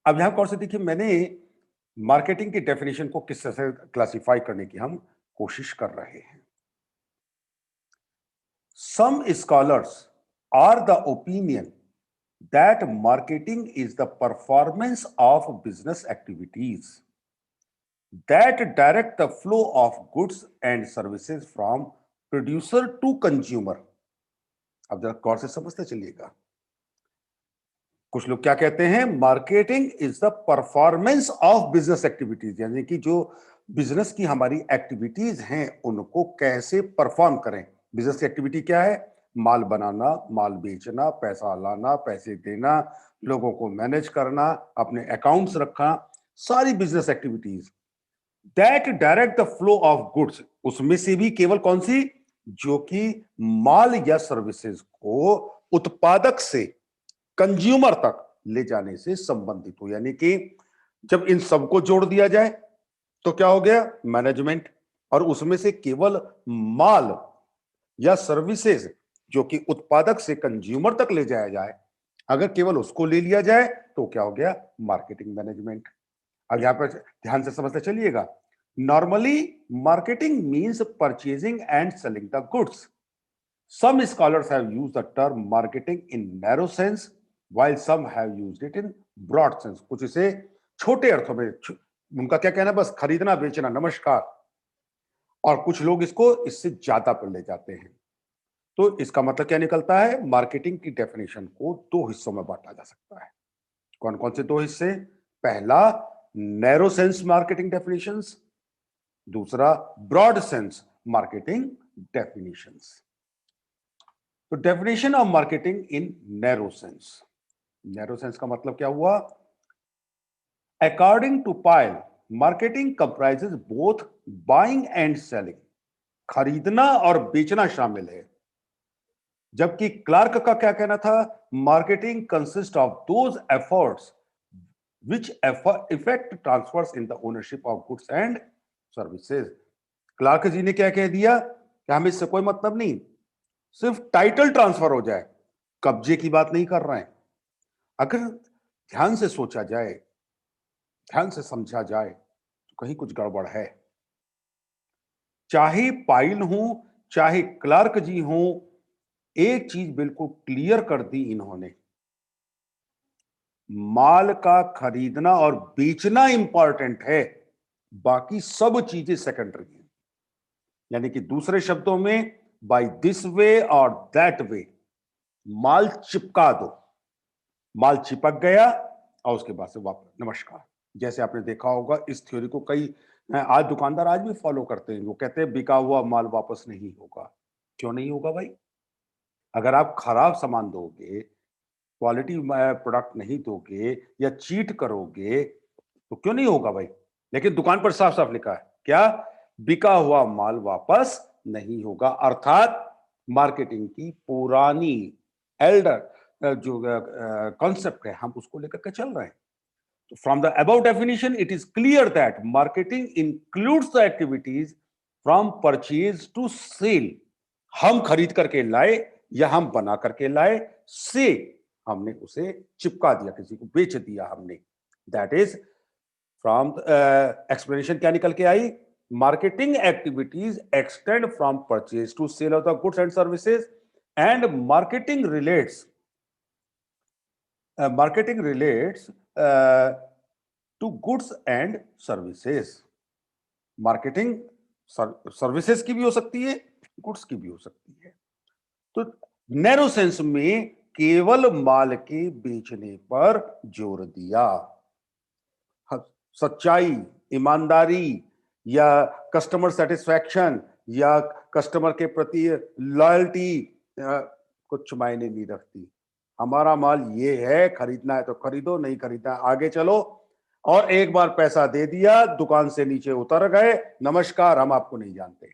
अब यहां कौन से देखिए, मैंने मार्केटिंग की डेफिनेशन को किस तरह से क्लासिफाई करने की हम कोशिश कर रहे हैं। Some scholars are the opinion that marketing is the performance of business activities that direct the flow of goods and services from producer to consumer। अब जरा गौर से समझते चलिएगा। कुछ लोग क्या कहते हैं, marketing is the performance of business activities, यानी कि जो बिजनेस की हमारी एक्टिविटीज हैं उनको कैसे परफॉर्म करें। बिजनेस की एक्टिविटी क्या है? माल बनाना, माल बेचना, पैसा लाना, पैसे देना, लोगों को मैनेज करना, अपने अकाउंट्स रखना, सारी business activities that direct the flow of goods. उसमें से भी केवल कौन सी? जो कि माल या सर्विसेज को उत्पादक से कंज्यूमर तक ले जाने से संबंधित हो। यानी कि जब इन सबको जोड़ दिया जाए तो क्या हो गया? मैनेजमेंट। और उसमें से केवल माल या सर्विसेज जो कि उत्पादक से कंज्यूमर तक ले जाया जाए, अगर केवल उसको ले लिया जाए तो क्या हो गया? Marketing management. अब यहां पर ध्यान से समझते चलिएगा। Normally marketing means purchasing and selling the goods. Some scholars have used the term marketing in narrow sense, while some have used it in broad sense। कुछ इसे छोटे अर्थों में, उनका क्या कहना है, बस खरीदना बेचना नमस्कार। और कुछ लोग इसको इससे ज्यादा पर ले जाते हैं। तो इसका मतलब क्या निकलता है? मार्केटिंग की डेफिनेशन को दो हिस्सों में बांटा जा सकता है। कौन कौन से दो हिस्से? पहला, नैरो सेंस मार्केटिंग डेफिनेशंस। दूसरा, ब्रॉड सेंस मार्केटिंग डेफिनेशंस। तो definition of marketing in narrow sense. Narrow sense का मतलब क्या हुआ? According to Pyle, marketing comprises both buying and selling. खरीदना और बेचना शामिल है। जबकि क्लार्क का क्या कहना था? Marketing consist of those efforts which effect transfers in the ownership of goods and services. Clark ji ने क्या कह दिया कि हमें इससे कोई मतलब नहीं, सिर्फ टाइटल ट्रांसफर हो जाए, कब्जे की बात नहीं कर रहे हैं। अगर ध्यान से सोचा जाए, ध्यान से समझा जाए तो कहीं कुछ गड़बड़ है। चाहे पाइल हो, चाहे क्लार्क जी हो, एक चीज बिल्कुल क्लियर कर दी इन्होंने, माल का खरीदना और बेचना इंपॉर्टेंट है, बाकी सब चीजें सेकेंडरी हैं। यानी कि दूसरे शब्दों में, बाय दिस वे और दैट वे माल चिपका दो। माल चिपक गया और उसके बाद से वापस नमस्कार। जैसे आपने देखा होगा, इस थ्योरी को कई आज दुकानदार आज भी फॉलो करते हैं। वो कहते हैं बिका हुआ माल वापस नहीं होगा। क्यों नहीं होगा भाई? अगर आप खराब सामान दोगे, क्वालिटी प्रोडक्ट नहीं दोगे या चीट करोगे तो क्यों नहीं होगा भाई? लेकिन दुकान पर साफ साफ लिखा है क्या? बिका हुआ माल वापस नहीं होगा। अर्थात मार्केटिंग की पुरानी एल्डर जो कॉन्सेप्ट है, हम उसको लेकर के चल रहे हैं। From the above definition, it is clear that marketing includes the activities from purchase to sale। हम खरीद करके लाए या हम बना करके लाए, से हमने उसे चिपका दिया, किसी को बेच दिया हमने। दैट इज फ्रॉम एक्सप्लेनेशन क्या निकल के आई? Marketing activities extend from purchase to sale of the goods and services, and marketing relates to goods and services. Marketing services की भी हो सकती है, गुड्स की भी हो सकती है। तो नैरो सेंस में केवल माल के बेचने पर जोर दिया। सच्चाई, ईमानदारी या कस्टमर सेटिस्फैक्शन या कस्टमर के प्रति लॉयल्टी कुछ मायने नहीं रखती। हमारा माल ये है, खरीदना है तो खरीदो, नहीं खरीदना आगे चलो। और एक बार पैसा दे दिया, दुकान से नीचे उतर गए, नमस्कार, हम आपको नहीं जानते।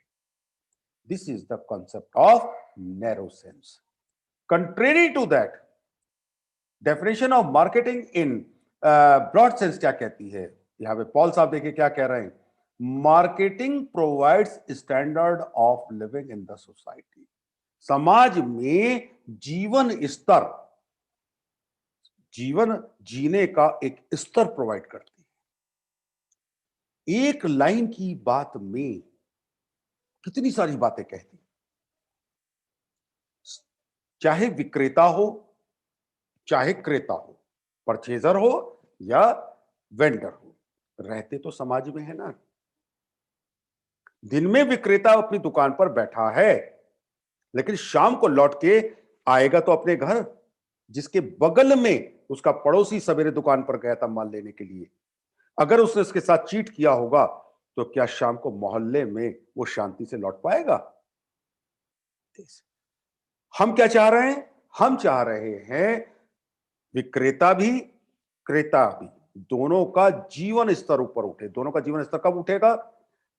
This is the concept of narrow sense. Contrary to that, definition of marketing in broad sense क्या कहती है? यहां पे पॉल साहब देखिए क्या कह रहे हैं। Marketing provides standard of living in the society. समाज में जीवन स्तर जीवन जीने का एक स्तर प्रोवाइड करती है। एक लाइन की बात में कितनी सारी बातें कहती, चाहे विक्रेता हो चाहे क्रेता हो, परचेजर हो या वेंडर हो, रहते तो समाज में है ना। दिन में विक्रेता अपनी दुकान पर बैठा है, लेकिन शाम को लौट के आएगा तो अपने घर, जिसके बगल में उसका पड़ोसी सवेरे दुकान पर गया था माल लेने के लिए, अगर उसने उसके साथ चीट किया होगा तो क्या शाम को मोहल्ले में वो शांति से लौट पाएगा? हम क्या चाह रहे हैं? हम चाह रहे हैं विक्रेता भी क्रेता भी दोनों का जीवन स्तर ऊपर उठे। दोनों का जीवन स्तर कब उठेगा?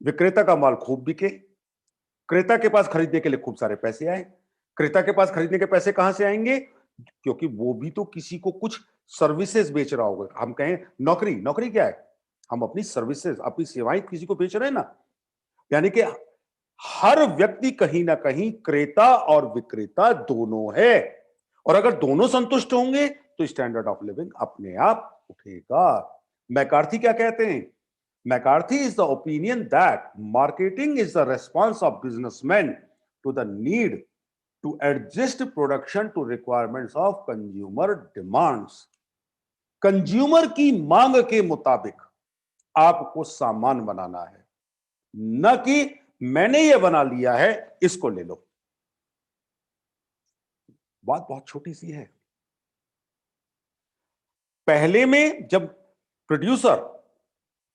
विक्रेता का माल खूब बिके, क्रेता के पास खरीदने के लिए खूब सारे पैसे आए। क्रेता के पास खरीदने के पैसे कहां से आएंगे? क्योंकि वो भी तो किसी को कुछ सर्विसेज बेच रहा होगा। हम कहें नौकरी, नौकरी क्या है? हम अपनी सर्विसेज, अपनी सेवाएं किसी को बेच रहे हैं ना। यानी कि हर व्यक्ति कहीं ना कहीं क्रेता और विक्रेता दोनों है, और अगर दोनों संतुष्ट होंगे तो स्टैंडर्ड ऑफ लिविंग अपने आप उठेगा। मैकार्थी क्या कहते हैं? McCarthy is the opinion that marketing is the response of businessman to the need to adjust production to requirements of consumer demands. Consumer की मांग के मुताबिक आपको सामान बनाना है, न कि मैंने ये बना लिया है इसको ले लो। बात बहुत छोटी सी है। पहले में जब प्रोड्यूसर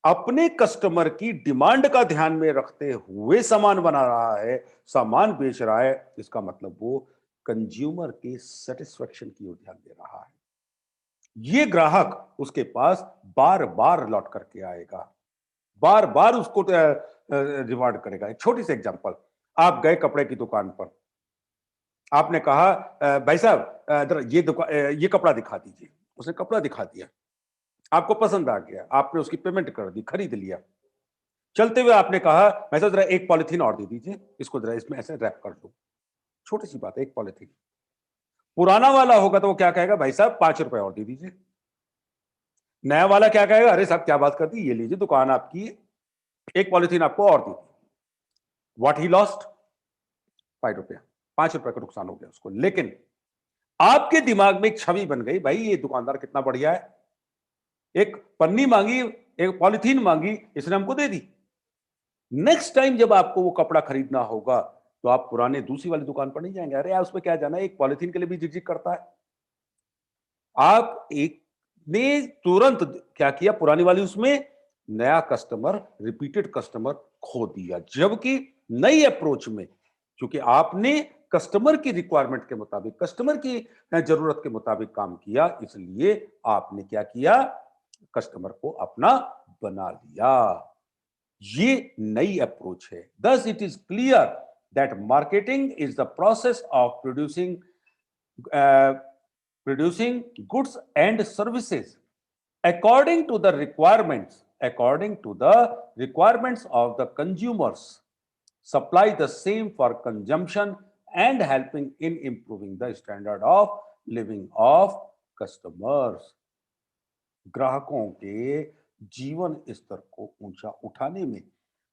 अपने कस्टमर की डिमांड का ध्यान में रखते हुए सामान बना रहा है, सामान बेच रहा है, इसका मतलब वो कंज्यूमर के सेटिस्फेक्शन की ओर ध्यान दे रहा है। ये ग्राहक उसके पास बार बार लौट करके आएगा, बार बार उसको रिवार्ड करेगा। एक छोटी सी एग्जांपल, आप गए कपड़े की दुकान पर, आपने कहा भाई साहब जरा ये दुकान ये कपड़ा दिखा दीजिए। उसने कपड़ा दिखा दिया, आपको पसंद आ गया, आपने उसकी पेमेंट कर दी, खरीद लिया। चलते हुए आपने कहा भाई साहब जरा एक पॉलिथीन और दे दीजिए, इसको जरा इसमें ऐसे रैप कर दो। छोटी सी बात है, एक पॉलिथीन। पुराना वाला होगा तो वो क्या कहेगा? भाई साहब 5 रुपए और दे दीजिए। नया वाला क्या कहेगा? अरे साहब क्या बात कर दी, ये लीजिए दुकान आपकी, एक पॉलिथीन आपको और दी। What he lost? 5 रुपया, 5 रुपए का नुकसान हो गया उसको। लेकिन आपके दिमाग में एक छवि बन गई, भाई ये दुकानदार कितना बढ़िया है, एक पन्नी मांगी, एक पॉलिथीन मांगी, इसने हमको दे दी। नेक्स्ट टाइम जब आपको वो कपड़ा खरीदना होगा तो आप पुराने दूसरी वाली दुकान पर नहीं जाएंगे, अरे यार उसमें क्या जाना है, एक पॉलिथीन के लिए भी झिकझिक करता है। आप एक ने तुरंत क्या किया, पुरानी वाली उसमें नया कस्टमर, रिपीटेड कस्टमर खो दिया। जबकि नई अप्रोच में, क्योंकि आपने कस्टमर की रिक्वायरमेंट के मुताबिक, कस्टमर की जरूरत के मुताबिक काम किया, इसलिए आपने क्या किया, कस्टमर को अपना बना लिया। ये नई अप्रोच है। Thus it is clear that marketing is the process of producing goods and services according to the requirements of the consumers, supply the same for consumption and helping in improving the standard of living of customers। ग्राहकों के जीवन स्तर को ऊंचा उठाने में,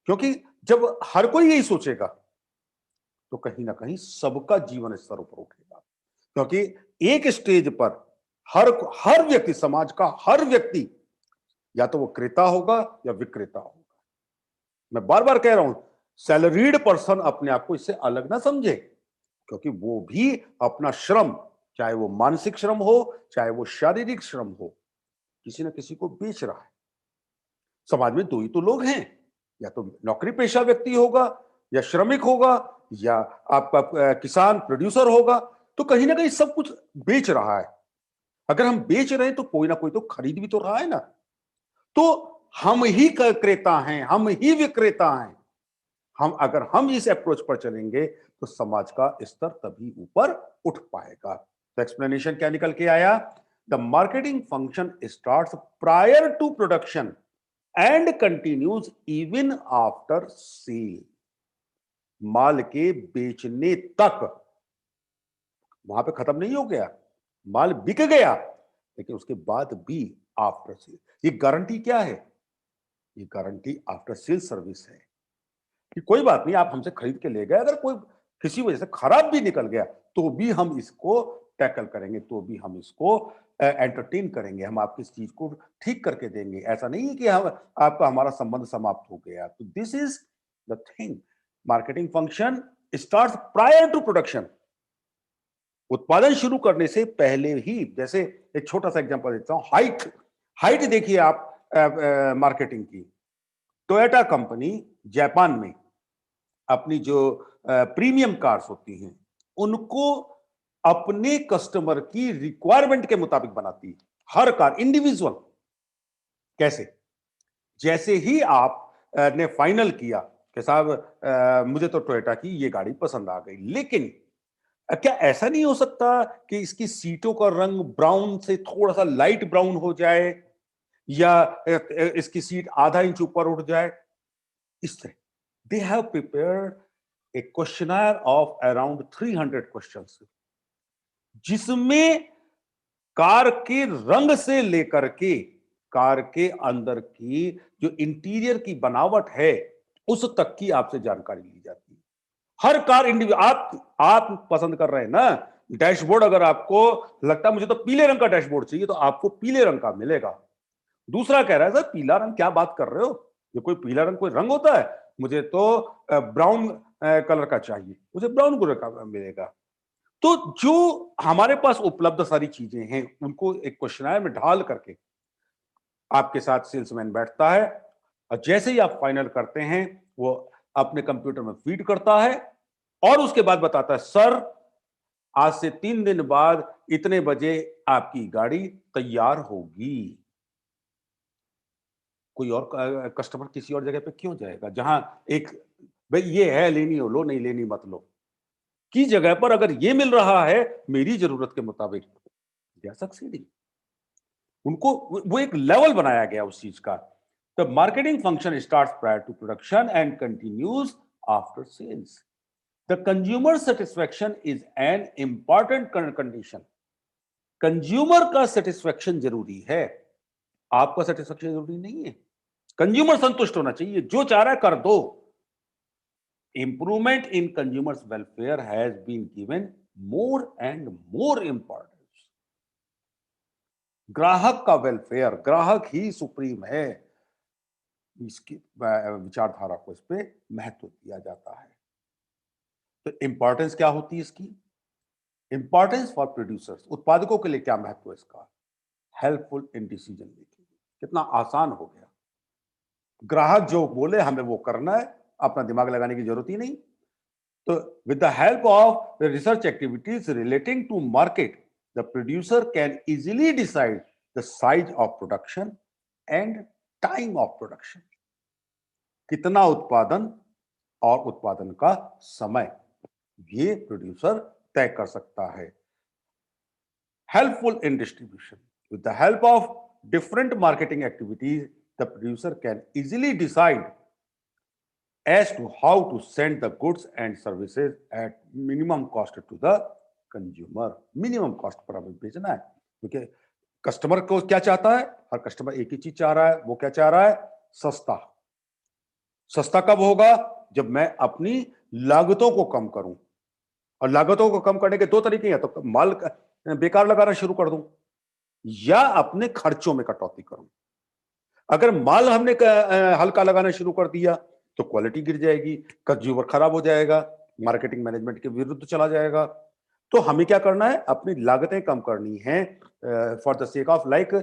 क्योंकि जब हर कोई यही सोचेगा तो कहीं ना कहीं सबका जीवन स्तर ऊपर उठेगा। क्योंकि एक स्टेज पर हर हर व्यक्ति, समाज का हर व्यक्ति, या तो वो क्रेता होगा या विक्रेता होगा। मैं बार बार कह रहा हूं, सैलरीड पर्सन अपने आप को इससे अलग ना समझे, क्योंकि वो भी अपना श्रम, चाहे वो मानसिक श्रम हो चाहे वो शारीरिक श्रम हो, किसी ना किसी को बेच रहा है। समाज में दो ही तो लोग हैं, या तो नौकरी पेशा व्यक्ति होगा या श्रमिक होगा, या आपका किसान प्रोड्यूसर होगा। तो कहीं ना कहीं सब कुछ बेच रहा है। अगर हम बेच रहे हैं तो कोई ना कोई तो खरीद भी तो रहा है ना। तो हम ही क्रेता हैं, हम ही विक्रेता हैं। अगर हम इस अप्रोच पर चलेंगे तो समाज का स्तर तभी ऊपर उठ पाएगा। तो एक्सप्लेनेशन क्या निकल के आया? The marketing function starts prior to production and continues even after sale. माल के बेचने तक, वहां पे खत्म नहीं हो गया, माल बिक गया, लेकिन उसके बाद भी आफ्टर सेल, ये गारंटी क्या है? ये गारंटी आफ्टर सेल सर्विस है कि कोई बात नहीं, आप हमसे खरीद के ले गए, अगर कोई किसी वजह से खराब भी निकल गया तो भी हम इसको टैकल करेंगे, तो भी हम इसको एंटरटेन करेंगे, हम आपकी इस चीज को ठीक करके देंगे। ऐसा नहीं है कि हम आपका हमारा संबंध समाप्त हो गया। तो this is the thing, marketing function starts prior to production. उत्पादन शुरू करने से पहले ही, जैसे एक छोटा सा एग्जांपल देता हूं, हाइट हाइट देखिए आप मार्केटिंग की। टोयोटा कंपनी जापान में अपनी जो प्रीमियम कार्स होती हैं उनको अपने कस्टमर की रिक्वायरमेंट के मुताबिक बनाती है, हर कार इंडिविजुअल। कैसे? जैसे ही आप ने फाइनल किया कि साहब मुझे तो टोयोटा की ये गाड़ी पसंद आ गई, लेकिन क्या ऐसा नहीं हो सकता कि इसकी सीटों का रंग ब्राउन से थोड़ा सा लाइट ब्राउन हो जाए, या इसकी सीट आधा इंच ऊपर उठ जाए? इस तरह they have prepared a questionnaire of around 300 questions, जिसमें कार के रंग से लेकर के कार के अंदर की जो इंटीरियर की बनावट है उस तक की आपसे जानकारी ली जाती है। हर कार इंडिविजुअल, आप पसंद कर रहे हैं ना डैशबोर्ड, अगर आपको लगता है मुझे तो पीले रंग का डैशबोर्ड चाहिए तो आपको पीले रंग का मिलेगा। दूसरा कह रहा है सर पीला रंग, क्या बात कर रहे हो, ये कोई पीला रंग कोई रंग होता है, मुझे तो ब्राउन कलर का चाहिए, मुझे ब्राउन कलर का मिलेगा। तो जो हमारे पास उपलब्ध सारी चीजें हैं उनको एक क्वेश्चनर में ढाल करके आपके साथ सेल्समैन बैठता है, और जैसे ही आप फाइनल करते हैं वो अपने कंप्यूटर में फीड करता है और उसके बाद बताता है सर आज से 3 दिन बाद इतने बजे आपकी गाड़ी तैयार होगी। कोई और कस्टमर किसी और जगह पे क्यों जाएगा जहां एक, भाई ये है लेनी हो लो, नहीं लेनी मत लो, की जगह पर अगर ये मिल रहा है मेरी जरूरत के मुताबिक, दे आर सक्सीडिंग। उनको वो एक लेवल बनाया गया उस चीज का। The marketing function starts prior to production and continues after sales. The consumer satisfaction is an important condition. Consumer का सेटिस्फेक्शन जरूरी है, आपका सेटिस्फेक्शन जरूरी नहीं है। कंज्यूमर संतुष्ट होना चाहिए, जो चाह रहा है कर दो। Improvement in consumers' welfare has been given more and more importance. ग्राहक का वेलफेयर, ग्राहक ही सुप्रीम है, इसकी विचारधारा को इस पे महत्व दिया जाता है। तो इंपॉर्टेंस क्या होती है इसकी? इंपॉर्टेंस फॉर प्रोड्यूसर्स, उत्पादकों के लिए क्या महत्व है इसका? हेल्पफुल इन डिसीजन मेकिंग, कितना आसान हो गया, ग्राहक जो बोले हमें वो करना है, अपना दिमाग लगाने की जरूरत ही नहीं। तो with the help of the research activities relating to market, the producer can easily decide the size of production and time of production. कितना उत्पादन और उत्पादन का समय ये प्रोड्यूसर तय कर सकता है। Helpful in distribution, with the help of different marketing activities, the producer can easily decide as to how to send the goods and services at minimum cost to the consumer। Minimum cost per हमें बेचना है, क्योंकि customer को क्या चाहता है, हर customer एक ही चीज चाह रहा है, वो क्या चाह रहा है? सस्ता। सस्ता कब होगा? जब मैं अपनी लागतों को कम करूं, और लागतों को कम करने के दो तरीके हैं, तो माल बेकार लगाना शुरू कर दूं या अपने खर्चों में कटौती करूं। अगर माल हमने हल्का लगाना शुरू कर दिया तो क्वालिटी गिर जाएगी, कंज्यूमर खराब हो जाएगा, मार्केटिंग मैनेजमेंट के विरुद्ध चला जाएगा। तो हमें क्या करना है? अपनी लागतें कम करनी है for the sake of like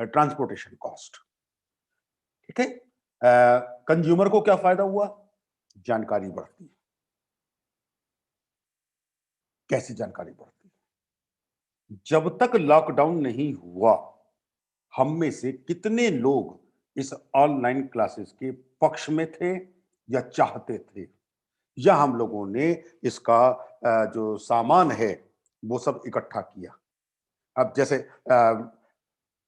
transportation cost. ठीक है, कंज्यूमर को क्या फायदा हुआ? जानकारी बढ़ती है। कैसी जानकारी बढ़ती है? जब तक लॉकडाउन नहीं हुआ हम में से कितने लोग इस ऑनलाइन क्लासेस के पक्ष में थे या चाहते थे, या हम लोगों ने इसका जो सामान है वो सब इकट्ठा किया। अब जैसे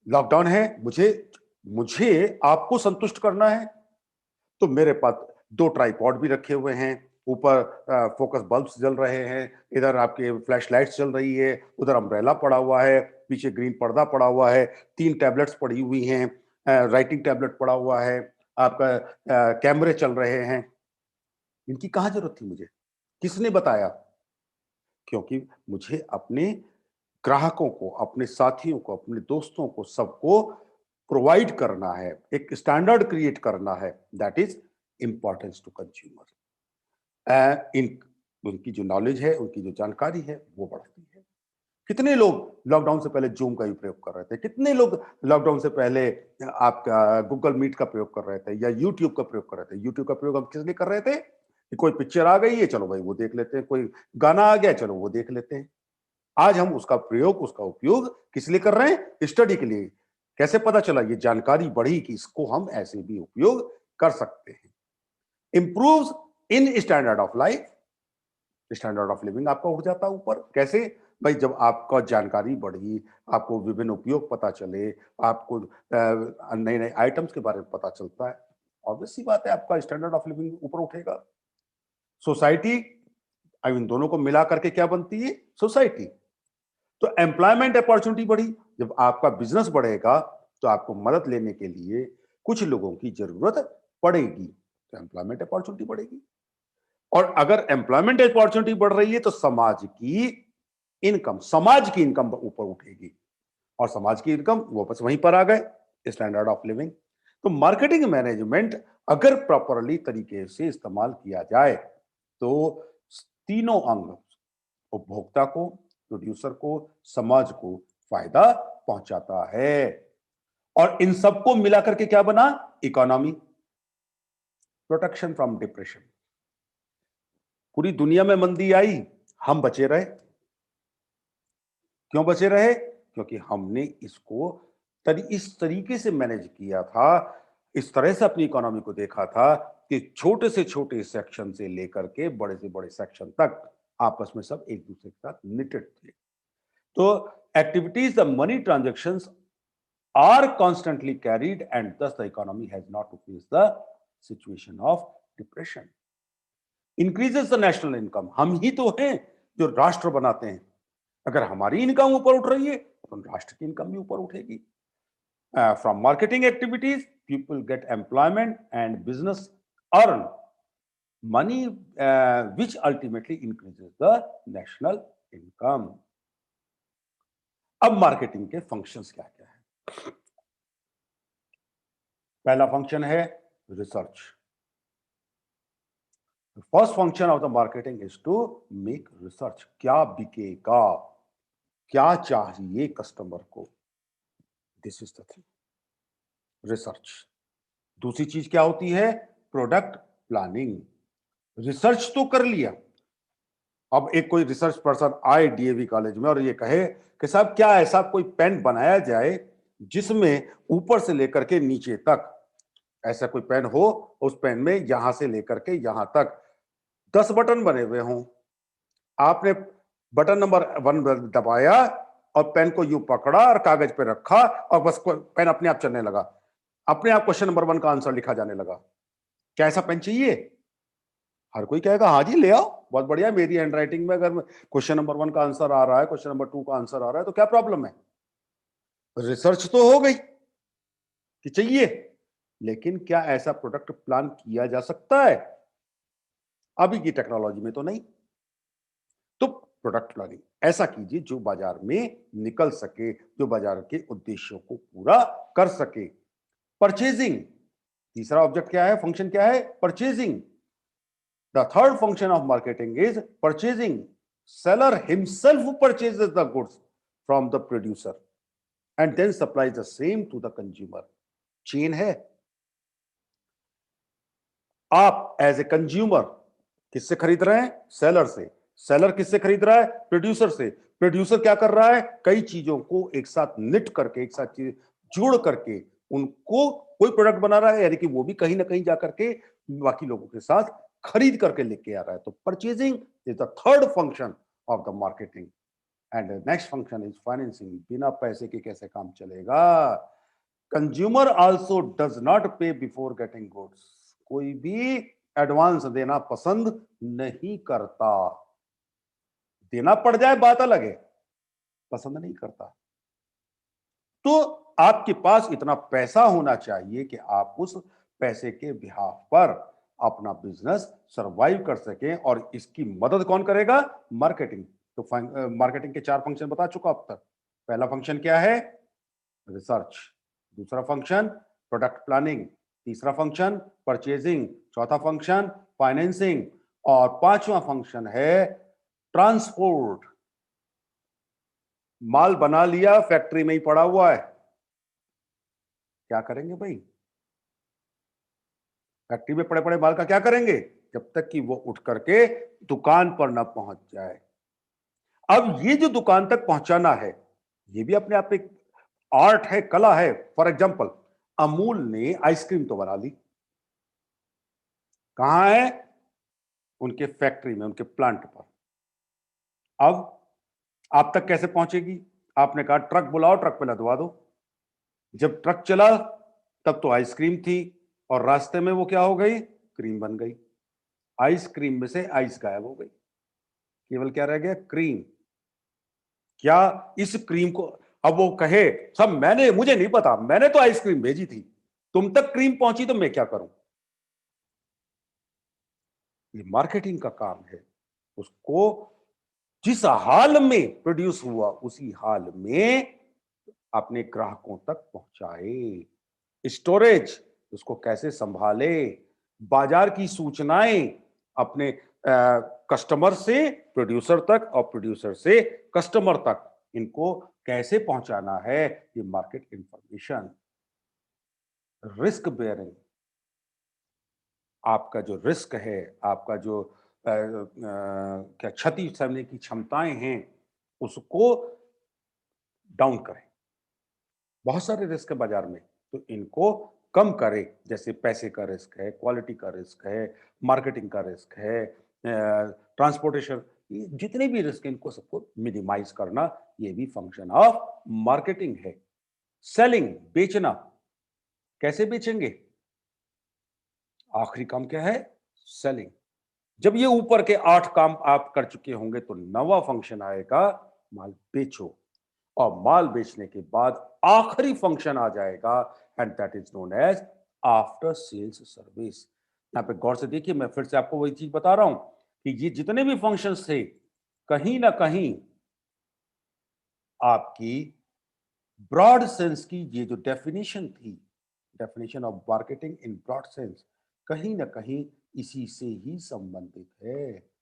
लॉकडाउन है, मुझे मुझे आपको संतुष्ट करना है, तो मेरे पास 2 ट्राइपॉड भी रखे हुए हैं, ऊपर फोकस बल्ब्स जल रहे हैं, इधर आपके फ्लैश लाइट्स चल रही है, उधर अम्ब्रेला पड़ा हुआ है, पीछे ग्रीन पर्दा पड़ा हुआ है, 3 टैबलेट्स पड़ी हुई हैं, राइटिंग टैबलेट पड़ा हुआ है, आपका कैमरे चल रहे हैं। इनकी कहाँ ज़रूरत थी मुझे? किसने बताया? क्योंकि मुझे अपने ग्राहकों को, अपने साथियों को, अपने दोस्तों को, सबको प्रोवाइड करना है, एक स्टैंडर्ड क्रिएट करना है, that is importance to consumer. इन उनकी जो नॉलेज है, उनकी जो जानकारी है, वो बढ़ती है। कितने लोग लॉकडाउन से पहले ज़ूम का ही प्रयोग कर रहे थे? कितने लोग लॉकडाउन से पहले आपका गूगल मीट का प्रयोग कर रहे थे या यूट्यूब का प्रयोग कर रहे थे? यूट्यूब का प्रयोग हम किस लिए कर रहे थे? कि कोई पिक्चर आ गई है, चलो भाई वो देख लेते हैं, कोई गाना आ गया, चलो वो देख लेते हैं। आज हम उसका प्रयोग, उसका उपयोग किस लिए कर रहे हैं? स्टडी के लिए। कैसे पता चला? ये जानकारी बढ़ी कि इसको हम ऐसे भी उपयोग कर सकते हैं। Improves in standard of life, standard of living आपका उठ जाता है ऊपर। कैसे? भाई जब आपका जानकारी बढ़ी, आपको विभिन्न उपयोग पता चले, आपको नए नए आइटम्स के बारे में पता चलता है, ऑब्वियस सी बात है आपका स्टैंडर्ड ऑफ लिविंग ऊपर उठेगा। सोसाइटी, आई मीन दोनों को मिला करके क्या बनती है? सोसाइटी। तो एम्प्लॉयमेंट अपॉर्चुनिटी बढ़ी। जब आपका बिजनेस बढ़ेगा तो आपको मदद लेने के लिए कुछ लोगों की जरूरत पड़ेगी, तो एम्प्लॉयमेंट अपॉर्चुनिटी बढ़ेगी। और अगर एम्प्लॉयमेंट अपॉर्चुनिटी बढ़ रही है तो समाज की इनकम ऊपर उठेगी, और समाज की इनकम वापस वहीं पर आ गए, स्टैंडर्ड ऑफ लिविंग। तो मार्केटिंग मैनेजमेंट अगर प्रॉपरली तरीके से इस्तेमाल किया जाए तो तीनों अंग, उपभोक्ता को, प्रोड्यूसर को, समाज को फायदा पहुंचाता है। और इन सबको मिलाकर के क्या बना? इकोनॉमी। Protection from depression. पूरी दुनिया में मंदी आई, हम बचे रहे। क्यों बचे रहे? क्योंकि हमने इसको इस तरीके से मैनेज किया था, इस तरह से अपनी इकोनॉमी को देखा था कि छोटे से छोटे सेक्शन से लेकर के बड़े से बड़े सेक्शन तक आपस में सब एक दूसरे के साथ निटेड थे। तो activities, the money transactions are constantly carried and thus the economy has not to face the situation of depression. Increases the national income. हम ही तो हैं जो राष्ट्र बनाते हैं। अगर हमारी इनकम ऊपर उठ रही है तो राष्ट्र की इनकम भी ऊपर उठेगी। From marketing activities, people get employment and business earn money, which ultimately increases the national income. अब मार्केटिंग के फंक्शंस क्या क्या है? पहला फंक्शन है research. First function of the marketing is to make research. क्या बिकेगा, क्या चाहिए कस्टमर को, this is the thing, research. दूसरी चीज क्या होती है? Product planning. रिसर्च तो कर लिया, अब एक कोई रिसर्च पर्सन आए डीएवी कॉलेज में और ये कहे कि साहब क्या ऐसा कोई पेन बनाया जाए जिसमें ऊपर से लेकर के नीचे तक, ऐसा कोई पेन हो, उस पेन में यहां से लेकर के यहां तक 10 बटन बने हुए हों। आपने बटन नंबर 1 दबाया और पेन को यूं पकड़ा और कागज पे रखा और बस पेन अपने आप चलने लगा, अपने आप क्वेश्चन नंबर 1 का आंसर लिखा जाने लगा। क्या ऐसा पेन चाहिए? हर कोई कहेगा हाँ जी ले आओ, बहुत बढ़िया, मेरी हैंडराइटिंग में अगर क्वेश्चन नंबर 1 का आंसर आ रहा है, क्वेश्चन नंबर 2 का आंसर आ रहा है, तो क्या प्रॉब्लम है? रिसर्च तो हो गई कि चाहिए, लेकिन क्या ऐसा प्रोडक्ट प्लान किया जा सकता है? अभी की टेक्नोलॉजी में तो नहीं। तो प्रोडक्ट प्लानिंग ऐसा कीजिए जो बाजार में निकल सके, जो बाजार के उद्देश्यों को पूरा कर सके। परचेजिंग, तीसरा ऑब्जेक्ट क्या है, फंक्शन क्या है? Purchasing. The third function of marketing is purchasing. Seller himself purchases the goods from the producer and then supplies the same to the consumer. Chain है। आप एज ए कंज्यूमर किससे खरीद रहे हैं? सेलर से। सेलर किससे खरीद रहा है? प्रोड्यूसर से। प्रोड्यूसर क्या कर रहा है? कई चीजों को एक साथ निट करके, एक साथ जोड़ करके उनको कोई प्रोडक्ट बना रहा है, यानी कि वो भी कहीं ना कहीं जाकर के बाकी लोगों के साथ खरीद करके लेके आ रहा है। तो purchasing is the third function of the marketing. And next function is financing. बिना पैसे के कैसे काम चलेगा? कंज्यूमर ऑल्सो डज नॉट पे बिफोर गेटिंग गुड्स। कोई भी एडवांस देना पसंद नहीं करता। देना पड़ जाए बात अलग है, पसंद नहीं करता। तो आपके पास इतना पैसा होना चाहिए कि आप उस पैसे के बिहाफ पर अपना बिजनेस सरवाइव कर सकें, और इसकी मदद कौन करेगा? मार्केटिंग। तो मार्केटिंग के 4 फंक्शन बता चुका अब तक। पहला फंक्शन क्या है? रिसर्च। दूसरा फंक्शन प्रोडक्ट प्लानिंग। तीसरा फंक्शन परचेजिंग। चौथा फंक्शन फाइनेंसिंग। और पांचवा फंक्शन है ट्रांसपोर्ट। माल बना लिया, फैक्ट्री में ही पड़ा हुआ है, क्या करेंगे भाई? फैक्ट्री में पड़े पड़े माल का क्या करेंगे? जब तक कि वो उठ करके दुकान पर ना पहुंच जाए। अब ये जो दुकान तक पहुंचाना है, ये भी अपने आप में एक आर्ट है, कला है। फॉर एग्जाम्पल, अमूल ने आइसक्रीम तो बना ली, कहां है? उनके फैक्ट्री में, उनके प्लांट पर। अब आप तक कैसे पहुंचेगी? आपने कहा ट्रक बुलाओ, ट्रक पे लदवा दो। जब ट्रक चला तब तो आइसक्रीम थी, और रास्ते में वो क्या हो गई? क्रीम बन गई। आइसक्रीम में से आइस गायब हो गई, केवल क्या रह गया? क्रीम। क्या इस क्रीम को अब वो कहे सब मैंने, मुझे नहीं पता, मैंने तो आइसक्रीम भेजी थी, तुम तक क्रीम पहुंची तो मैं क्या करूं? ये मार्केटिंग का काम है। उसको जिस हाल में प्रोड्यूस हुआ उसी हाल में अपने ग्राहकों तक पहुंचाए। स्टोरेज, उसको कैसे संभाले, बाजार की सूचनाएं अपने कस्टमर से प्रोड्यूसर तक और प्रोड्यूसर से कस्टमर तक, इनको कैसे पहुंचाना है, ये मार्केट इंफॉर्मेशन। रिस्क बेयरिंग, आपका जो रिस्क है, आपका जो क्या क्षति सहने की क्षमताएं हैं, उसको डाउन करें। बहुत सारे रिस्क है बाजार में, तो इनको कम करें। जैसे पैसे का रिस्क है, क्वालिटी का रिस्क है, मार्केटिंग का रिस्क है, ट्रांसपोर्टेशन, जितने भी रिस्क हैं इनको सबको मिनिमाइज करना, ये भी फंक्शन ऑफ मार्केटिंग है। सेलिंग, बेचना, कैसे बेचेंगे? आखिरी काम क्या है? सेलिंग। जब ये ऊपर के 8 काम आप कर चुके होंगे तो नवा फंक्शन आएगा, माल बेचो। और माल बेचने के बाद आखिरी फंक्शन आ जाएगा, and that is known as after sales service. यहां पे गौर से देखिए, मैं फिर से आपको वही चीज बता रहा हूं कि ये जितने भी फंक्शंस थे, कहीं ना कहीं आपकी ब्रॉड सेंस की ये जो डेफिनेशन थी, definition of marketing in broad sense, कहीं ना कहीं इसी से ही संबंधित है।